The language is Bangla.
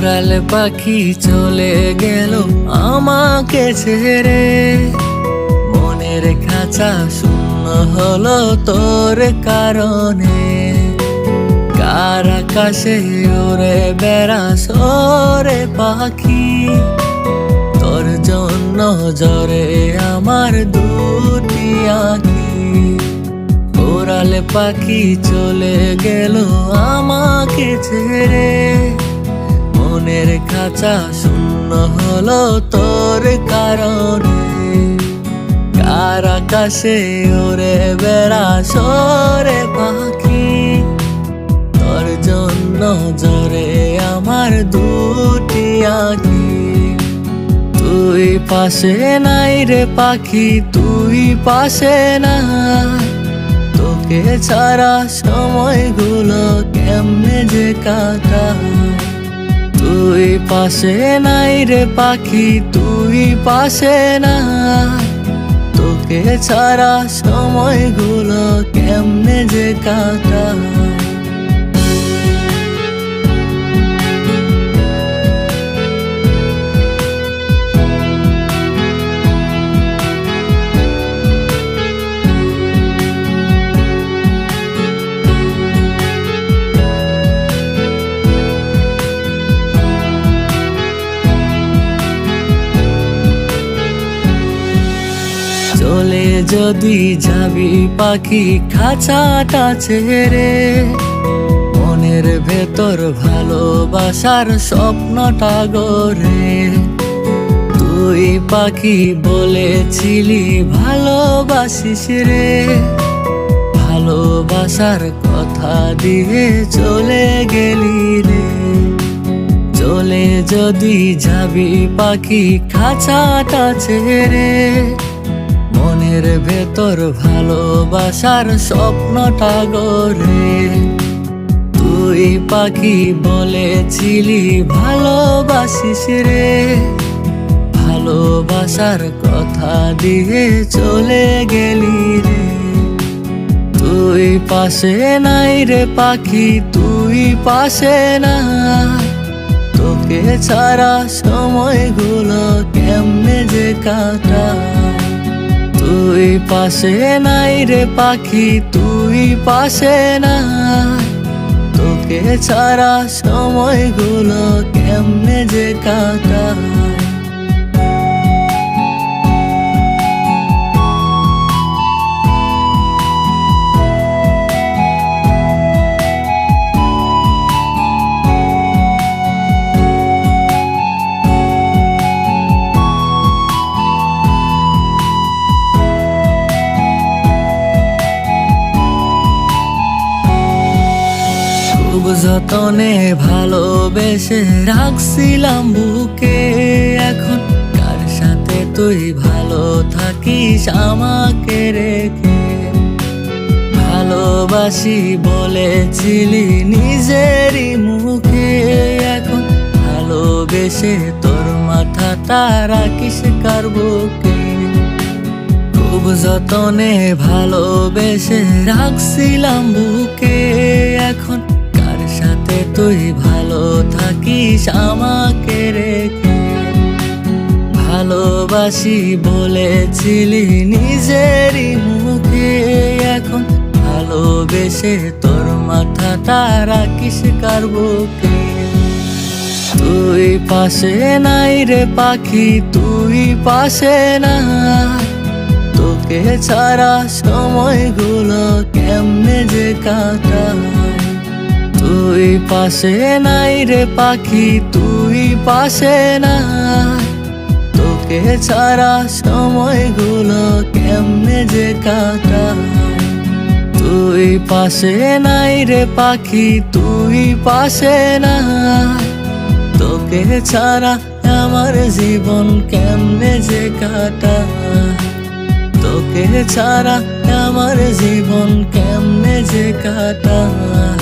ওরাল পাখি চলে গেল আমাকে ছেড়ে, মনের খাঁচা শূন্য হলো তোর কারণে। কার আকাশে ওরে বেড়াস ওরে পাখি, তোর জন্য জ্বরে আমার দুটি আঁখি। ওরাল পাখি চলে গেল আমাকে ছেড়ে, মনের খাঁচা শূন্য হলো তোর কারণে। কার আকাশে ওরে বেড়াস ওরে পাখি, তোর জন্য জ্বরে আমার দুটি আঁখি। তুই পাশে নাই রে পাখি, তুই পাশে নাই, তোকে ছাড়া সময়গুলো কেমনে যে কাটায়। তুই পাশে নাই রে পাখি, তুই পাশে নাই, তোকে ছাড়া সময়গুলো কেমনে যে কাটায়। চলে যদি যাবি পাখি খাঁচাটা ছেড়ে, মনের ভেতর ভালোবাসার স্বপ্নটা গড়ে। তুই পাখি বলেছিলি ভালোবাসিস রে, ভালোবাসার কথা দিয়ে চলে গেলি রে। চলে যদি যাবি পাখি খাঁচাটা ছেড়ে, মনের ভেতর ভালোবাসার স্বপ্নটা গড়ে। তুই পাখি বলেছিলি ভালোবাসিস রে, ভালোবাসার কথা দিয়ে চলে গেলি রে। তুই পাশে নাই রে পাখি, তুই পাশে নাই, তোকে ছাড়া সময়গুলো কেমনে যে কাটায়। তুই পাশে নাই রে পাখি, তুই পাশে নাই, তোকে ছাড়া সময়গুলো কেমনে যে কাটায়। খুব যতনে ভালোবেসে রাখছিলাম বুকে, এখন কার সাথে তুই ভালো থাকিস আমাকে রেখে। ভালোবাসি বলেছিলি নিজেরই মুখে, এখন ভালোবেসে তোর মাথাটা রাখিস কার বুকে। খুব যতনে ভালোবেসে রাখছিলাম বুকে, এখন সাথে তুই ভালো থাকিস আমাকে রেখে। ভালোবাসি বলেছিলি নিজেরই মুখে, এখন ভালোবেসে তোর মাথাটা রাখিস কার বুকে। তুই পাশে নাই রে পাখি, তুই পাশে নাই, তোকে ছাড়া সময়গুলো কেমনে যে কাটায়। তুই পাশে নাই রে পাখি, তুই পাশে নাই, তোকে ছাড়া সময়গুলো কেমনে যে কাটায়। তুই পাশে নাই রে পাখি, তুই পাশে নাই, তোকে ছাড়া আমার জীবন কেমনে যে কাটায়। তোকে ছাড়া আমার জীবন কেমনে যে কাটায়।